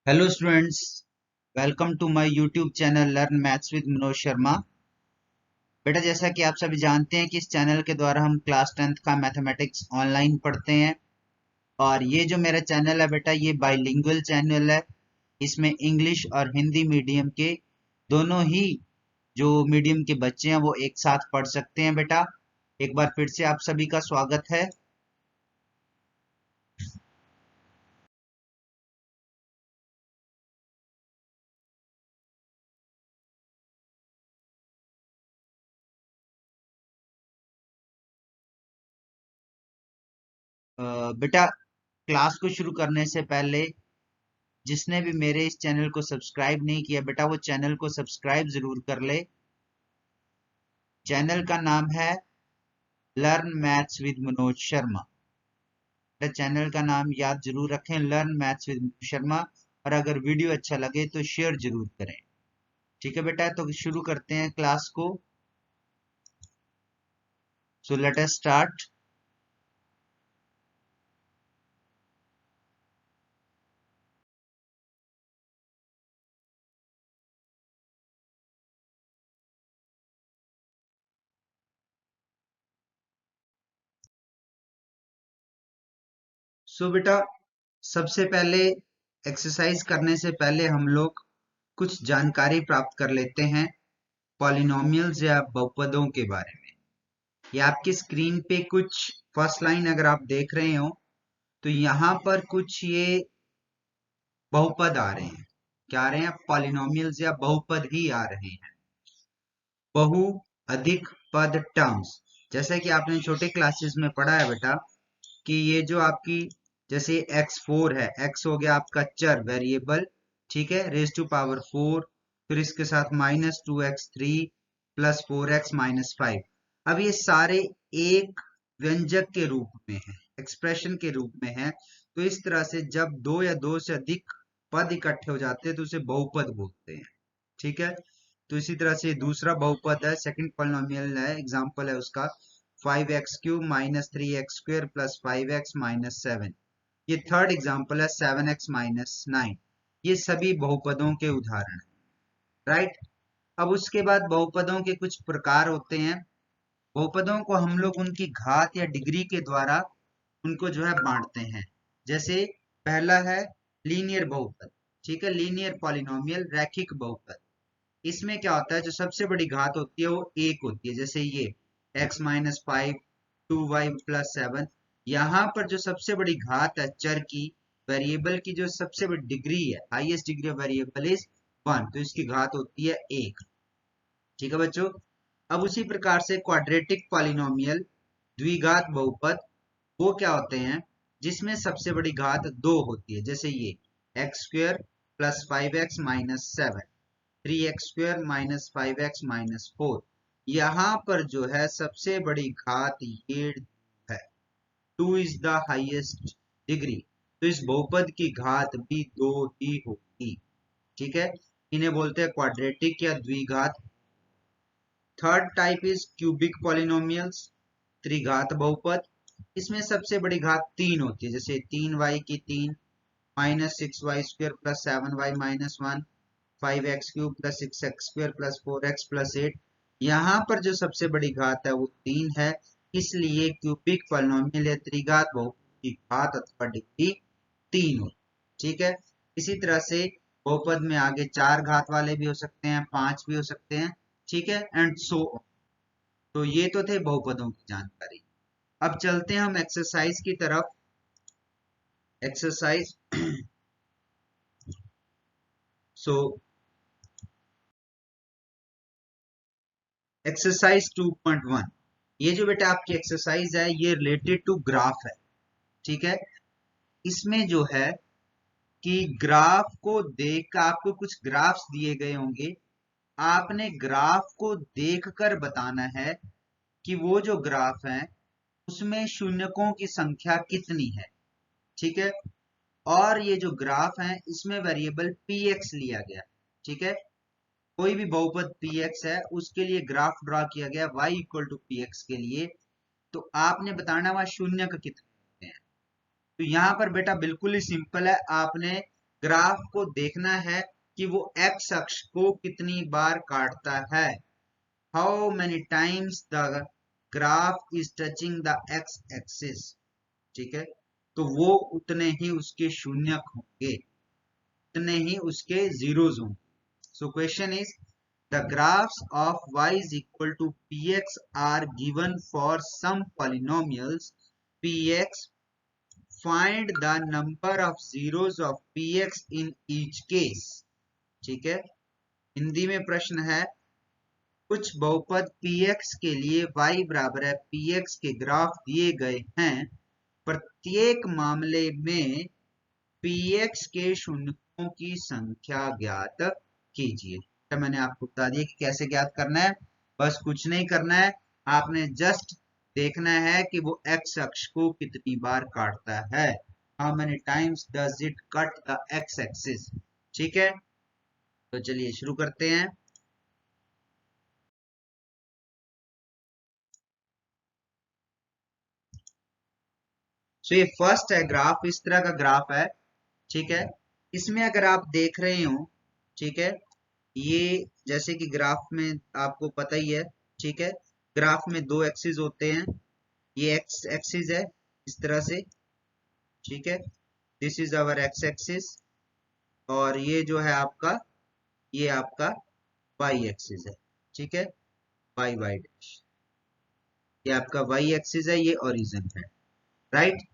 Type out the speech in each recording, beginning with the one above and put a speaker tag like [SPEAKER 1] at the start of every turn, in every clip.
[SPEAKER 1] Hello students, welcome to my YouTube channel learn maths with Manoj Sharma. बेटा, जैसा कि आप सभी जानते हैं कि इस चैनल के द्वारा हम क्लास 10th का मैथमेटिक्स ऑनलाइन पढ़ते हैं। और ये जो मेरा चैनल है बेटा, ये बाइलिंगुअल चैनल है। इसमें इंग्लिश और हिंदी मीडियम के दोनों ही जो मीडियम के बच्चे हैं वो एक साथ पढ़ सकते हैं। बेटा, एक बार फिर से आप सभी का स्वागत है। बेटा, क्लास को शुरू करने से पहले जिसने भी मेरे इस चैनल को सब्सक्राइब नहीं किया बेटा, वो चैनल को सब्सक्राइब जरूर कर ले। चैनल का नाम है learn maths with Manoj Sharma. Channel का नाम याद जरूर रखें, learn maths with Manoj Sharma. और अगर वीडियो अच्छा लगे तो शेयर जरूर करें। ठीक है बेटा, तो शुरू करते हैं क्लास को। So let us start. सो बेटा, सबसे पहले एक्सरसाइज करने से पहले हम लोग कुछ जानकारी प्राप्त कर लेते हैं पॉलिनोमियल्स या बहुपदों के बारे में। ये आपकी स्क्रीन पे कुछ फर्स्ट लाइन अगर आप देख रहे हो तो यहाँ पर कुछ ये बहुपद आ रहे हैं। क्या आ रहे हैं? पॉलिनोमियल्स या बहुपद ही आ रहे हैं। बहु अधिक पद टर्म्स, जैसे कि आपने छोटे क्लासेस में पढ़ा है बेटा कि ये जो आपकी जैसे x4 है, x हो गया आपका चर वेरिएबल, ठीक है, रेज टू पावर 4। फिर इसके साथ -2x3 प्लस 4x-5। अब ये सारे एक व्यंजक के रूप में है, एक्सप्रेशन के रूप में है। तो इस तरह से जब दो या दो से अधिक पद इकट्ठे हो जाते हैं तो उसे बहुपद बोलते हैं। ठीक है, तो इसी तरह से दूसरा बहुपद है, सेकंड पॉलिनोमियल है, एग्जांपल है उसका 5x³ minus 3x² plus 5x minus 7। ये थर्ड एग्जांपल है 7x माइनस 9। ये सभी बहुपदों के उदाहरण, राइट। अब उसके बाद बहुपदों के कुछ प्रकार होते हैं। बहुपदों को हम लोग उनकी घात या डिग्री के द्वारा उनको जो है बांटते हैं। जैसे पहला है लीनियर बहुपद, ठीक है, लीनियर पॉलिनोमियल, रैखिक बहुपद। इसमें क्या होता है, जो सबसे बड़ी घात होती है वो एक होती है, जैसे ये x-5 2y प्लस 7। यहाँ पर जो सबसे बड़ी घात है चर की, वेरिएबल की जो सबसे बड़ी डिग्री है, highest degree of variable is 1, तो इसकी घात होती है 1। ठीक है बच्चों। अब उसी प्रकार से क्वाड्रेटिक पॉलिनोमियल, द्विघात बहुपद, वो क्या होते हैं, जिसमें सबसे बड़ी घात 2 होती है, जैसे ये x² plus 5x minus 7, 3x² minus 5x minus 4। यहाँ पर जो है सबसे बड़ी घात ये है, 2 इज द हाईएस्ट डिग्री, तो इस बहुपद की घात भी 2 ही होगी। ठीक है, इन्हें बोलते हैं क्वाड्रेटिक या द्विघात। Third type is cubic polynomials, त्रिघात बहुपद। इसमें सबसे बड़ी घात 3 होती है, जैसे 3y की 3 minus 6y² plus 7y minus 1, 5x³ plus 6x² plus 4x plus 8। यहाँ पर जो सबसे बड़ी घात है वो 3 है, इसलिए क्यूबिक पॉलिनोमियल या त्रिघात बहुपद की घात अथवा डिग्री 3 हो। ठीक है, इसी तरह से बहुपद में आगे 4 घात वाले भी हो सकते हैं, 5 भी हो सकते हैं। ठीक है, एंड सो ऑन। तो ये तो थे बहुपदों की जानकारी। अब चलते हैं हम एक्सरसाइज की तरफ। एक्सरसाइज सो एक्सरसाइज 2.1, ये जो बेटा आपकी एक्सरसाइज है ये रिलेटेड टू ग्राफ है। ठीक है, इसमें जो है कि ग्राफ को देख, आपको कुछ ग्राफ्स दिए गए होंगे, आपने ग्राफ को देखकर बताना है कि वो जो ग्राफ है उसमें शून्यकों की संख्या कितनी है। ठीक है, और ये जो ग्राफ है इसमें वेरिएबल px लिया गया। ठीक है, कोई भी बहुपद px है उसके लिए ग्राफ ड्रॉ किया गया y इक्वल टू px के लिए। तो आपने बताना वहां शून्य का कितने होते हैं। तो यहाँ पर बेटा बिल्कुल ही सिंपल है, आपने ग्राफ को देखना है कि वो एक्स अक्ष को कितनी बार काटता है। How many times the graph is touching the x axis. ठीक है, तो वो उतने ही उसके शून्यक होंगे, उतने ही उसके जीरोज होंगे। So question is, the graphs of y is equal to px are given for some polynomials px. Find the number of zeros of px in each case. ठीक है, हिंदी में प्रश्न है, कुछ बहुपद px के लिए y बराबर है px के ग्राफ दिए गए हैं, प्रत्येक मामले में px के शून्यों की संख्या ज्ञात कीजिए। तो मैंने आपको बता दिया कि कैसे ज्ञात करना है, बस कुछ नहीं करना है, आपने जस्ट देखना है कि वो x अक्ष को कितनी बार काटता है। How many times does it cut the x axis. ठीक है, तो चलिए शुरू करते हैं। तो ये फर्स्ट है ग्राफ, इस तरह का ग्राफ है। ठीक है, इसमें अगर आप देख रहे हो, ठीक है, ये जैसे कि ग्राफ में आपको पता ही है, ठीक है, ग्राफ में दो एक्सिस होते हैं, ये एक्स एक्सिस है इस तरह से, ठीक है, this is our x axis, और ये जो है आपका, ये आपका वाई एक्सिस है। ठीक है, वाई वाई डैश, ये आपका वाई एक्सिस है, ये ओरिजिन है, राइट।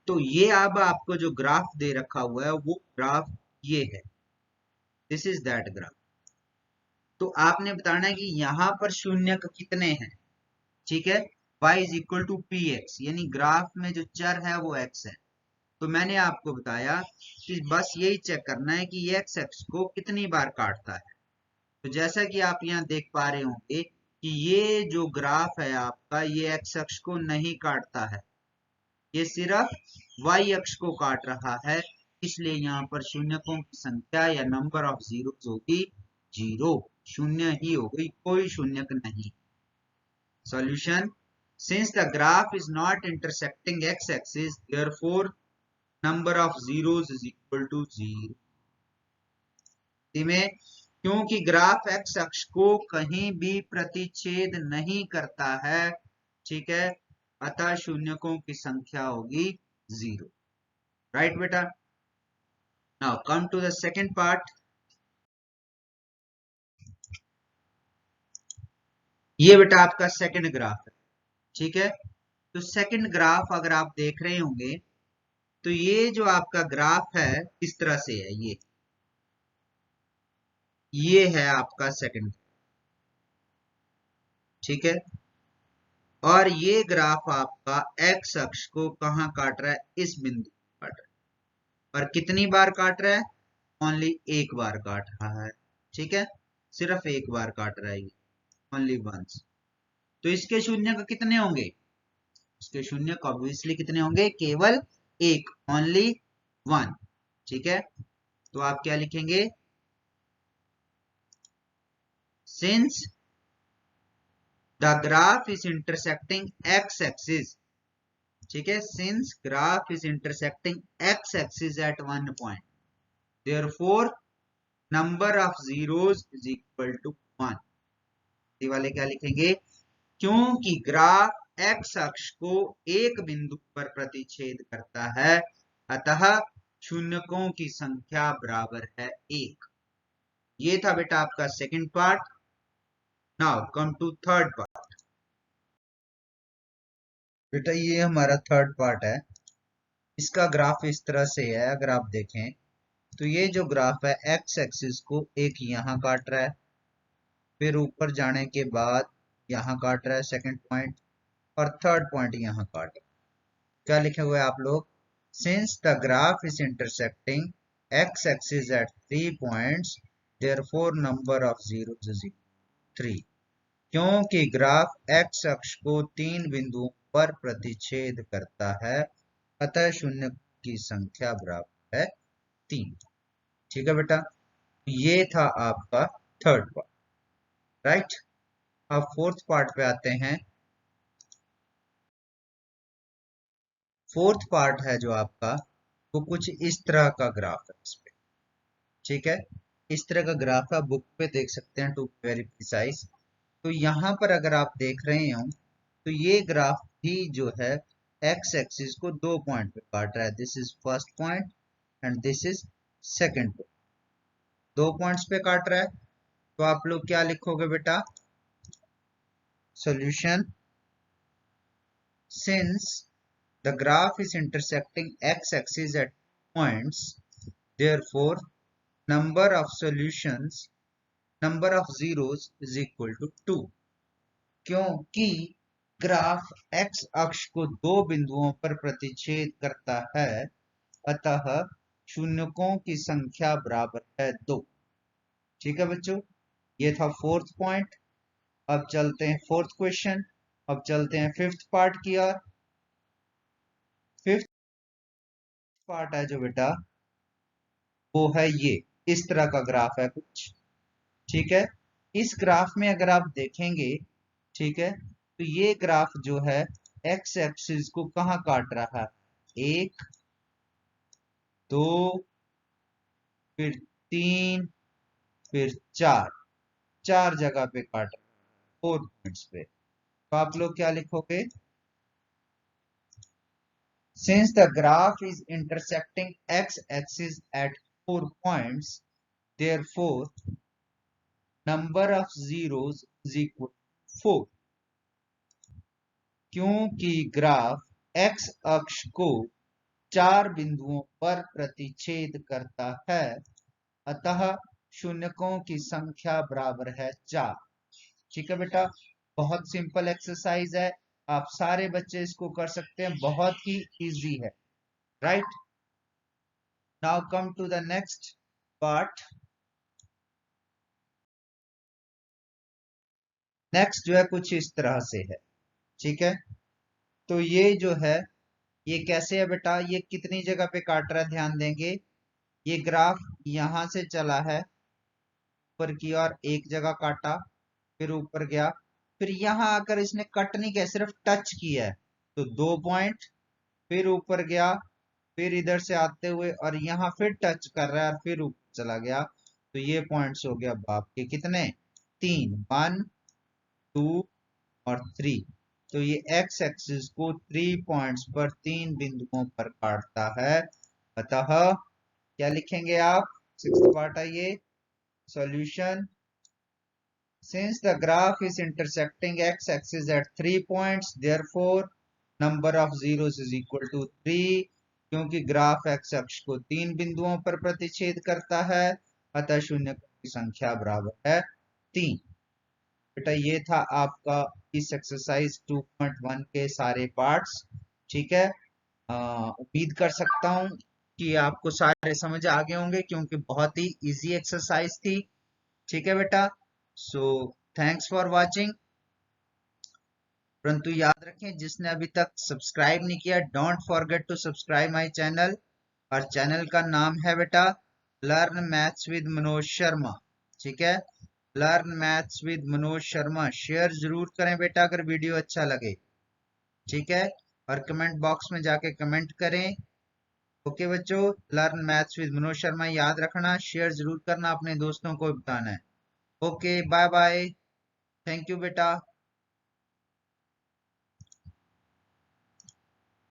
[SPEAKER 1] तो ये अब आपको जो ग्राफ दे रखा हुआ है वो ग्राफ ये है, दिस इज दैट ग्राफ। तो आपने बताना है कि यहां पर शून्यक कितने हैं। ठीक है, y is equal to P X, यानी ग्राफ में जो चर है वो x है। तो मैंने आपको बताया कि बस यही चेक करना है कि ये x अक्ष को कितनी बार काटता है। तो जैसा कि आप यहाँ देख पा रहे होंगे कि ये जो ग्राफ है आपका, ये x अक्ष को नहीं काटता है, ये सिर्फ y अक्ष को काट रहा है, इसलिए यहाँ पर शून्यकों की संख्या या नंबर ऑफ जीरोस होगी जीरो, शून्य ही होगी, कोई शून्यक नहीं। Solution: since the graph is not intersecting x-axis, therefore number of zeros is equal to 0. में क्योंकि ग्राफ x अक्ष को कहीं भी प्रतिच्छेद नहीं करता है, ठीक है, अतः शून्यकों की संख्या होगी 0, राइट बेटा। Now come to the second part. ये बेटा आपका सेकंड ग्राफ है, ठीक है। तो सेकंड ग्राफ अगर आप देख रहे होंगे तो ये जो आपका ग्राफ है इस तरह से है, ये है आपका सेकंड, ठीक है। और ये ग्राफ आपका एक्स अक्ष को कहां काट रहा है, इस बिंदु काट रहा है, और कितनी बार काट रहा है, ओनली एक बार काट रहा है, ठीक है, सिर्फ एक बार काट रहा है, ओनली वंस। तो इसके शून्य कितने होंगे, इसके शून्य ऑब्वियसली कितने होंगे, केवल एक, ओनली वन, ठीक है। तो आप क्या लिखेंगे, since the graph is intersecting X axis, ठीक है, since graph is intersecting X axis at one point, therefore number of zeros is equal to 1। ये वाले क्या लिखेंगे, क्योंकि ग्राफ एक्स अक्ष को एक बिंदु पर प्रतिच्छेद करता है, अतः शून्यकों की संख्या बराबर है 1। ये था बेटा आपका second part. Now come to third part. बेटा ये हमारा थर्ड पार्ट है, इसका ग्राफ इस तरह से है, अगर आप देखें तो ये जो ग्राफ है एक्स एक्सिस को एक यहाँ काट रहा है, फिर ऊपर जाने के बाद यहाँ काट रहा है सेकंड पॉइंट, और थर्ड पॉइंट यहाँ काट रहा है। क्या लिखे हुए आप लोग, since the graph is intersecting X axis eight 3 points, therefore number of zeros is 3। क्योंकि ग्राफ एक्स अक्ष को 3 बिंदुओं पर प्रतिच्छेद करता है, अतः शून्य की संख्या बराबर है 3। ठीक है बेटा, ये था आपका थर्ड पार्ट, राइट। अब फोर्थ पार्ट पे आते हैं। फोर्थ पार्ट है जो आपका, वो कुछ इस तरह का ग्राफ है, इस पे ठीक है, इस तरह का ग्राफ आप बुक पे देख सकते हैं, टू वेरी प्रिसाइज। तो यहाँ पर अगर आप देख रहे हो तो ये ग्राफ भी जो है एक्स एक्सिस को 2 पॉइंट पे काट रहा है। This is first point and this is second point, 2 points पे काट रहा है। तो आप लोग क्या लिखोगे बेटा? Solution, since the graph is intersecting x-axis at points, therefore number of solutions, number of zeros is equal to 2। क्योंकि ग्राफ x अक्ष को 2 बिंदुओं पर प्रतिच्छेद करता है, अतः शून्यकों की संख्या बराबर है 2। ठीक है बच्चों, ये था फोर्थ पॉइंट। अब चलते हैं फोर्थ क्वेश्चन, अब चलते हैं फिफ्थ पार्ट की ओर। फिफ्थ पार्ट है जो बेटा, वो है ये इस तरह का ग्राफ है कुछ। ठीक है, इस ग्राफ में अगर आप देखेंगे, ठीक है, तो ये ग्राफ जो है एक्स एक्सिस को कहाँ काट रहा है? 1, 2, फिर 3, फिर 4, 4 जगह पे काट रहा है, 4 पॉइंट्स पे। तो आप लोग क्या लिखोगे? Since the graph is intersecting x-axis at 4 points, therefore number of zeros is equal to 4। क्योंकि ग्राफ x अक्ष को 4 बिंदुओं पर प्रतिच्छेद करता है, अतः शून्यकों की संख्या बराबर है 4। ठीक है बेटा, बहुत सिंपल एक्सरसाइज है, आप सारे बच्चे इसको कर सकते हैं, बहुत ही इजी है। Right, now come to the next part. Next जो है कुछ इस तरह से है। ठीक है, तो ये जो है ये कैसे है बेटा? ये कितनी जगह पे काट रहा है, ध्यान देंगे। ये ग्राफ यहां से चला है ऊपर की ओर, एक जगह काटा, फिर ऊपर गया, फिर यहां आकर इसने कट नहीं किया, सिर्फ टच किया है, तो 2 पॉइंट, फिर ऊपर गया, फिर इधर से आते हुए और यहाँ फिर टच कर रहा है और फिर ऊपर चला गया। तो ये पॉइंट्स हो गया बाप के कितने? 3, 1, 2 और 3। तो ये एक्स एक्सिस को 3 पॉइंट्स पर 3 बिंदुओं पर काटता है, अतः क्या लिखेंगे आप? सिक्स्थ पार्ट आइए, solution, since the graph is intersecting x axis at 3 points, therefore number of zeros is equal to 3। क्योंकि ग्राफ x अक्ष को 3 बिंदुओं पर प्रतिच्छेद करता है, अतः शून्य की संख्या बराबर है 3। बेटा ये था आपका इस एक्सरसाइज 2.1 के सारे पार्ट्स। ठीक है, उम्मीद कर सकता हूं कि आपको सारे समझ आ गए होंगे, क्योंकि बहुत ही इजी एक्सरसाइज थी। ठीक है बेटा, सो थैंक्स फॉर वाचिंग। परंतु याद रखें, जिसने अभी तक सब्सक्राइब नहीं किया, don't forget to subscribe my channel. और चैनल का नाम है बेटा learn maths with Manoj Sharma. ठीक है, learn maths with Manoj Sharma. Share जरूर करें बेटा अगर वीडियो अच्छा लगे। ठीक है, और कमेंट बॉक्स में जाके कमेंट करें। ओके बच्चों, learn maths with Manoj Sharma याद रखना, शेयर जरूर करना, अपने दोस्तों को बताना है। Okay, bye bye, thank you बेटा।